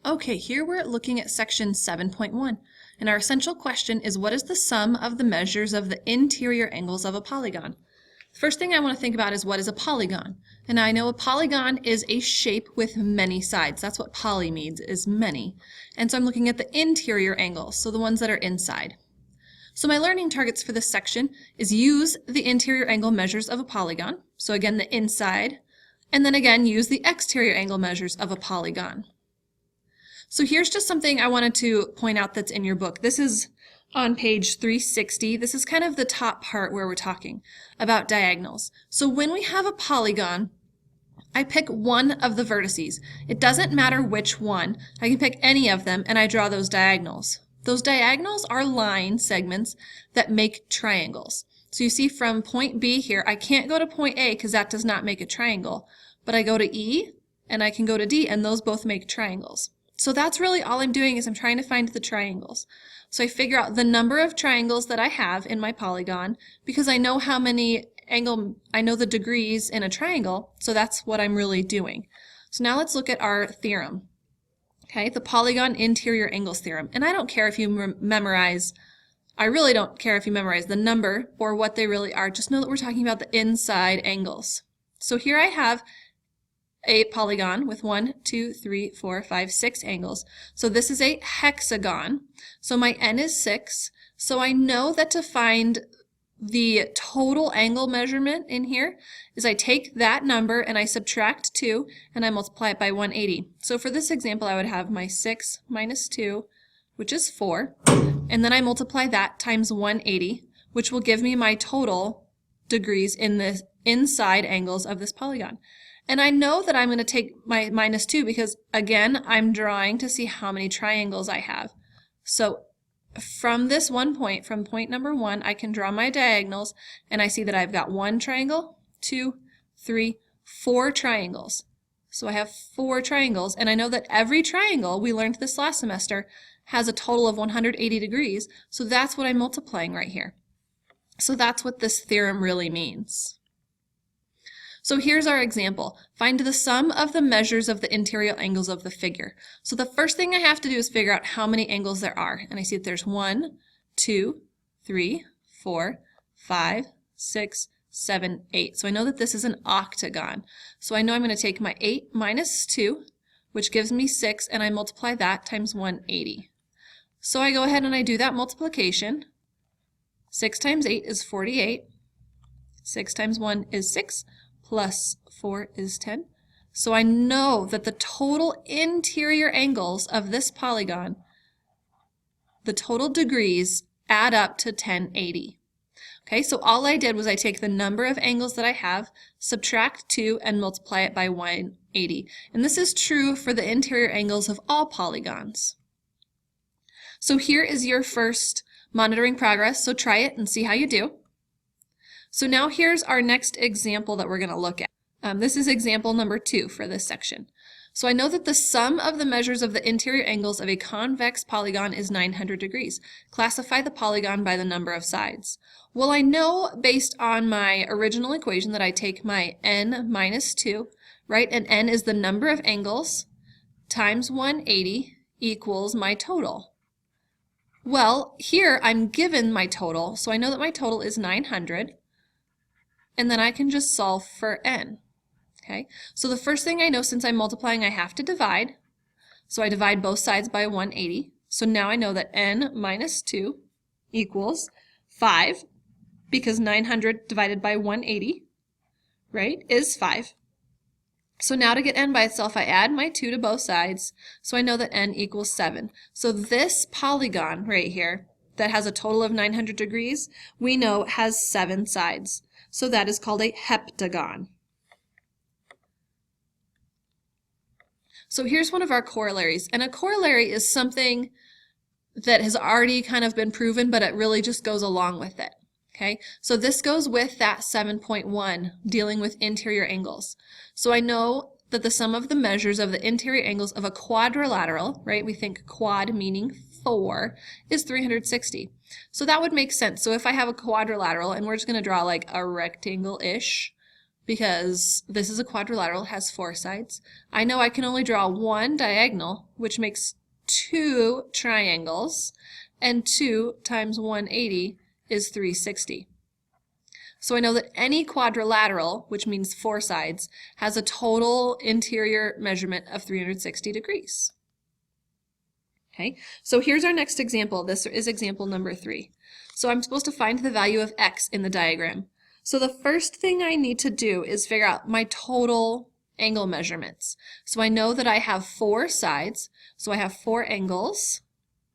Okay, here we're looking at section 7.1, and our essential question is what is the sum of the measures of the interior angles of a polygon? The first thing I want to think about is what is a polygon? And I know a polygon is a shape with many sides. That's what poly means, is many. And so I'm looking at the interior angles, so the ones that are inside. So my learning targets for this section is use the interior angle measures of a polygon. So again, the inside, and then again, use the exterior angle measures of a polygon. So here's just something I wanted to point out that's in your book. This is on page 360. This is kind of the top part where we're talking about diagonals. So when we have a polygon, I pick one of the vertices. It doesn't matter which one. I can pick any of them and I draw those diagonals. Those diagonals are line segments that make triangles. So you see from point B here, I can't go to point A because that does not make a triangle, but I go to E and I can go to D and those both make triangles. So that's really all I'm doing is I'm trying to find the triangles. So I figure out the number of triangles that I have in my polygon because I know how many I know the degrees in a triangle, so that's what I'm really doing. So now let's look at our theorem. Okay, the polygon interior angles theorem. And I don't care if you memorize, I really don't care if you memorize the number or what they really are. Just know that we're talking about the inside angles. So here I have a polygon with 1, 2, 3, 4, 5, 6 angles. So this is a hexagon. So my n is 6. So I know that to find the total angle measurement in here is I take that number and I subtract 2 and I multiply it by 180. So for this example I would have my 6 minus 2, which is 4, and then I multiply that times 180, which will give me my total degrees in the inside angles of this polygon. And I know that I'm going to take my minus 2 because, again, I'm drawing to see how many triangles I have. So from this one point, from point number 1, I can draw my diagonals, and I see that I've got 1 triangle, 2, 3, 4 triangles. So I have 4 triangles, and I know that every triangle, we learned this last semester, has a total of 180 degrees, so that's what I'm multiplying right here. So that's what this theorem really means. So here's our example. Find the sum of the measures of the interior angles of the figure. So the first thing I have to do is figure out how many angles there are. And I see that there's 1, 2, 3, 4, 5, 6, 7, 8. So I know that this is an octagon. So I know I'm going to take my 8 minus 2, which gives me 6, and I multiply that times 180. So I go ahead and I do that multiplication. 6 times 8 is 48. 6 times 1 is 6. Plus 4 is 10. So I know that the total interior angles of this polygon, the total degrees, add up to 1080. Okay, so all I did was I take the number of angles that I have, subtract 2, and multiply it by 180. And this is true for the interior angles of all polygons. So here is your first monitoring progress, so try it and see how you do. So now here's our next example that we're going to look at. This is example number 2 for this section. So I know that the sum of the measures of the interior angles of a convex polygon is 900 degrees. Classify the polygon by the number of sides. Well, I know based on my original equation that I take my n minus 2, right? And n is the number of angles times 180 equals my total. Well, here I'm given my total, so I know that my total is 900. And then I can just solve for n. Okay, so the first thing I know, since I'm multiplying, I have to divide. So I divide both sides by 180. So now I know that n minus 2 equals 5, because 900 divided by 180, right, is 5. So now to get n by itself, I add my 2 to both sides. So I know that n equals 7. So this polygon right here that has a total of 900 degrees, we know has 7 sides. So that is called a heptagon. So here's one of our corollaries. And a corollary is something that has already kind of been proven, but it really just goes along with it. Okay, so this goes with that 7.1, dealing with interior angles. So I know that the sum of the measures of the interior angles of a quadrilateral, right, we think quad meaning 4, is 360. So that would make sense. So if I have a quadrilateral, and we're just going to draw like a rectangle-ish, because this is a quadrilateral, it has 4 sides. I know I can only draw one diagonal, which makes 2 triangles, and 2 times 180 is 360. So I know that any quadrilateral, which means 4 sides, has a total interior measurement of 360 degrees. Okay, so here's our next example. This is example number 3. So I'm supposed to find the value of x in the diagram. So the first thing I need to do is figure out my total angle measurements. So I know that I have 4 sides, so I have 4 angles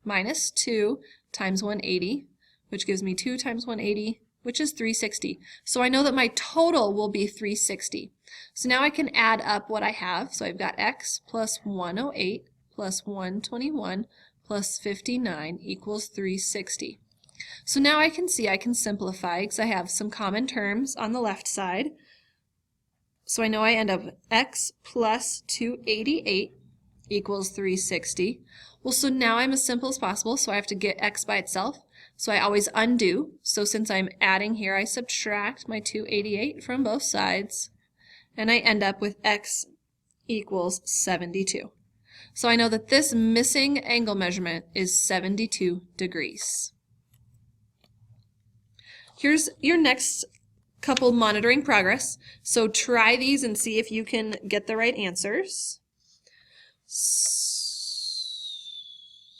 minus 2 times 180, which gives me 2 times 180, which is 360. So I know that my total will be 360. So now I can add up what I have. So I've got x plus 108 plus 121 plus 59 equals 360. So now I can see I can simplify because I have some common terms on the left side. So I know I end up with x plus 288 equals 360. Well, so now I'm as simple as possible, so I have to get x by itself. So I always undo. So since I'm adding here, I subtract my 288 from both sides, and I end up with x equals 72. So I know that this missing angle measurement is 72 degrees. Here's your next couple monitoring progress. So try these and see if you can get the right answers.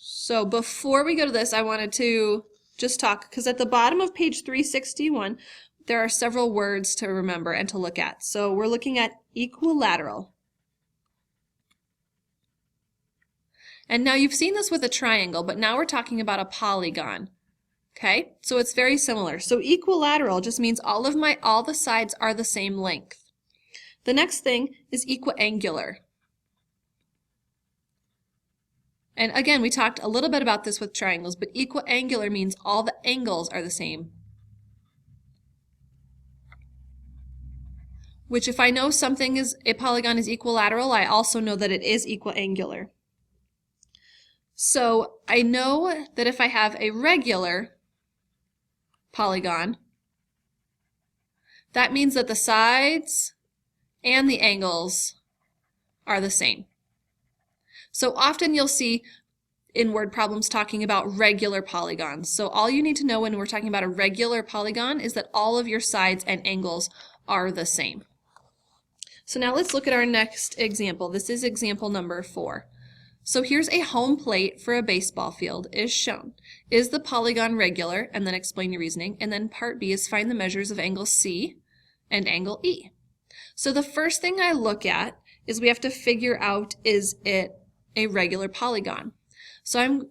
So before we go to this, I wanted to just talk, because at the bottom of page 361, there are several words to remember and to look at. So we're looking at equilateral. And now you've seen this with a triangle, but now we're talking about a polygon. Okay, so it's very similar. So equilateral just means all the sides are the same length. The next thing is equiangular. And again, we talked a little bit about this with triangles, but equiangular means all the angles are the same. Which, if I know something is a polygon is equilateral, I also know that it is equiangular. So I know that if I have a regular polygon, that means that the sides and the angles are the same. So often you'll see in word problems talking about regular polygons. So all you need to know when we're talking about a regular polygon is that all of your sides and angles are the same. So now let's look at our next example. This is example number 4. So here's a home plate for a baseball field is shown. Is the polygon regular? And then explain your reasoning. And then part B is find the measures of angle C and angle E. So the first thing I look at is we have to figure out, is it a regular polygon? So I'm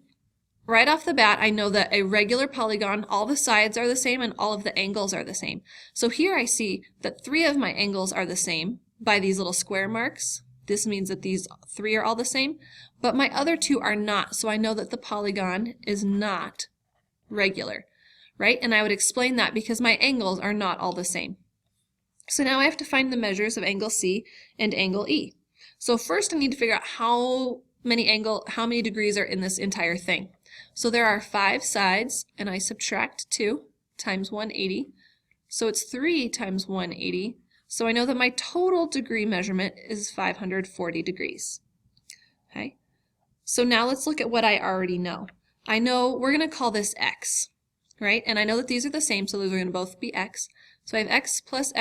right off the bat, I know that a regular polygon, all the sides are the same and all of the angles are the same. So here I see that 3 of my angles are the same by these little square marks. This means that these 3 are all the same, but my other 2 are not. So I know that the polygon is not regular, right? And I would explain that because my angles are not all the same. So now I have to find the measures of angle C and angle E. So first I need to figure out how many degrees are in this entire thing. So there are 5 sides, and I subtract 2 times 180. So it's 3 times 180. So I know that my total degree measurement is 540 degrees. Okay. So now let's look at what I already know. I know we're going to call this x, right? And I know that these are the same, so those are going to both be x. So I have x plus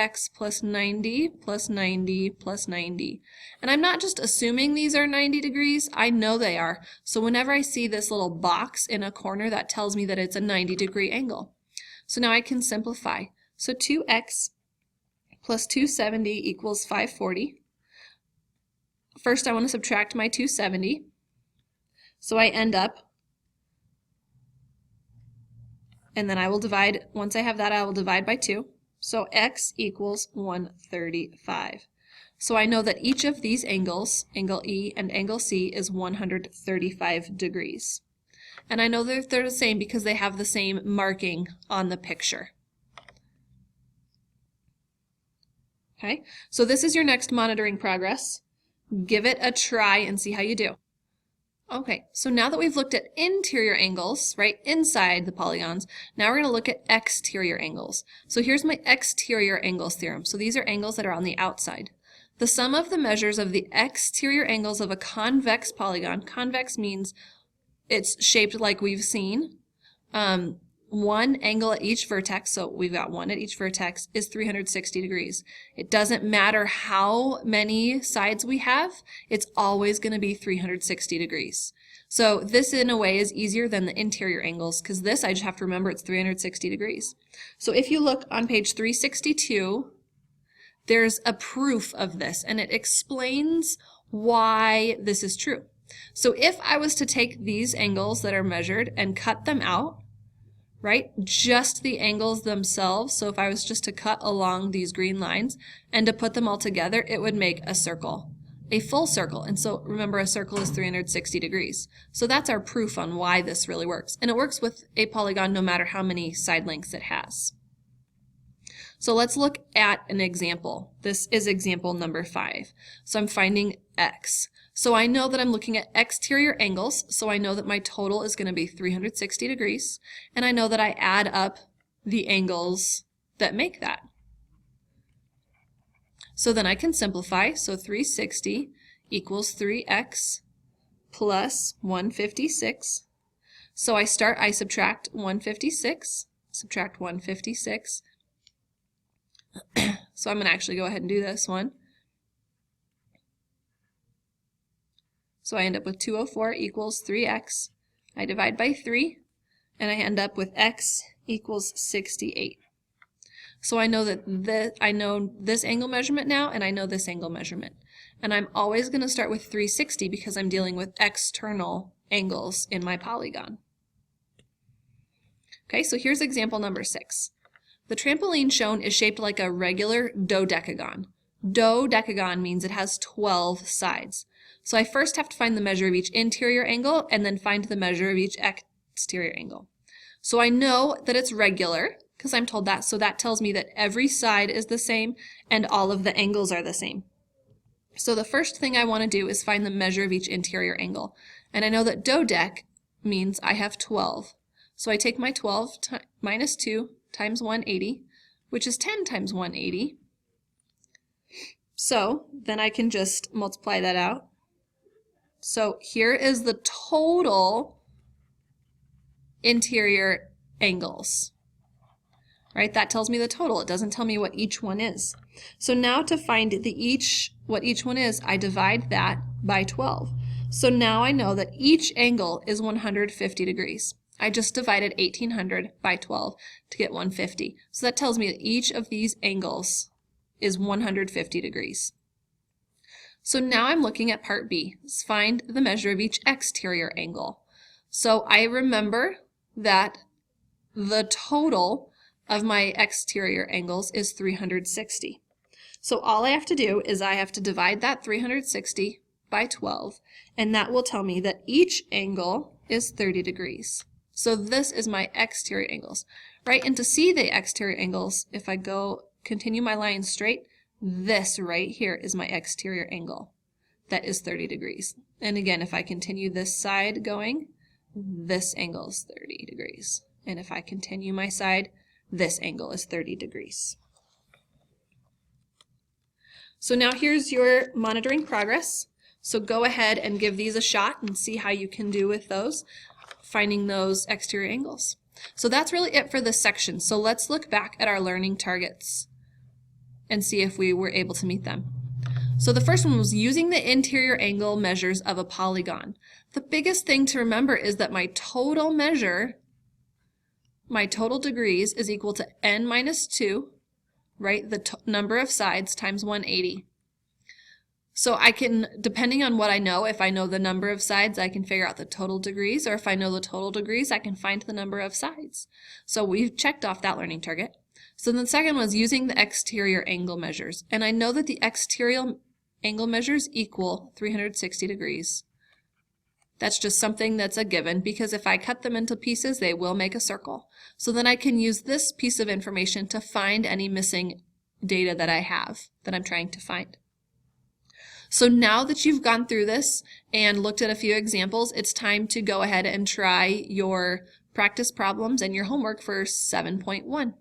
90 plus 90 plus 90. And I'm not just assuming these are 90 degrees, I know they are. So whenever I see this little box in a corner, that tells me that it's a 90-degree angle. So now I can simplify. So 2x plus 270 equals 540. First I want to subtract my 270. So I end up, and then I will divide, once I have that, I will divide by 2. So x equals 135. So I know that each of these angles, angle E and angle C, is 135 degrees. And I know that they're the same because they have the same marking on the picture. Okay, so this is your next monitoring progress. Give it a try and see how you do. Okay, so now that we've looked at interior angles, right, inside the polygons, now we're going to look at exterior angles. So here's my exterior angles theorem. So these are angles that are on the outside. The sum of the measures of the exterior angles of a convex polygon, convex means it's shaped like we've seen, one angle at each vertex, so we've got one at each vertex, is 360 degrees. It doesn't matter how many sides we have, it's always going to be 360 degrees. So this in a way is easier than the interior angles, because this I just have to remember it's 360 degrees. So if you look on page 362, there's a proof of this, and it explains why this is true. So if I was to take these angles that are measured and cut them out, right, just the angles themselves, so if I was just to cut along these green lines and to put them all together, it would make a circle, a full circle. And so remember, a circle is 360 degrees. So that's our proof on why this really works. And it works with a polygon no matter how many side lengths it has. So let's look at an example. This is example number 5. So I'm finding x. So I know that I'm looking at exterior angles, so I know that my total is going to be 360 degrees, and I know that I add up the angles that make that. So then I can simplify, so 360 equals 3x plus 156. So I subtract 156, subtract 156. So I'm going to actually go ahead and do this one. So I end up with 204 equals 3x. I divide by 3, and I end up with x equals 68. So I know that I know this angle measurement now, and I know this angle measurement. And I'm always going to start with 360 because I'm dealing with external angles in my polygon. Okay, so here's example number 6. The trampoline shown is shaped like a regular dodecagon. Dodecagon means it has 12 sides. So I first have to find the measure of each interior angle and then find the measure of each exterior angle. So I know that it's regular because I'm told that, so that tells me that every side is the same and all of the angles are the same. So the first thing I want to do is find the measure of each interior angle. And I know that dodec means I have 12. So I take my 12 minus 2 times 180, which is 10 times 180. So then I can just multiply that out. So here is the total interior angles, right? That tells me the total. It doesn't tell me what each one is. So now to find what each one is, I divide that by 12. So now I know that each angle is 150 degrees. I just divided 1800 by 12 to get 150. So that tells me that each of these angles is 150 degrees. So now I'm looking at part B. Let's find the measure of each exterior angle. So I remember that the total of my exterior angles is 360. So all I have to do is I have to divide that 360 by 12, and that will tell me that each angle is 30 degrees. So this is my exterior angles, right? And to see the exterior angles, if I continue my line straight, this right here is my exterior angle. That is 30 degrees. And again, if I continue this side going, this angle is 30 degrees. And if I continue my side, this angle is 30 degrees. So now here's your monitoring progress. So go ahead and give these a shot and see how you can do with those, finding those exterior angles. So that's really it for this section. So let's look back at our learning targets and see if we were able to meet them. So the first one was using the interior angle measures of a polygon. The biggest thing to remember is that my total measure, my total degrees, is equal to n minus 2, right? The number of sides times 180. So I can, depending on what I know, if I know the number of sides, I can figure out the total degrees, or if I know the total degrees, I can find the number of sides. So we've checked off that learning target. So the second was using the exterior angle measures. And I know that the exterior angle measures equal 360 degrees. That's just something that's a given, because if I cut them into pieces, they will make a circle. So then I can use this piece of information to find any missing data that I have that I'm trying to find. So now that you've gone through this and looked at a few examples, it's time to go ahead and try your practice problems and your homework for 7.1.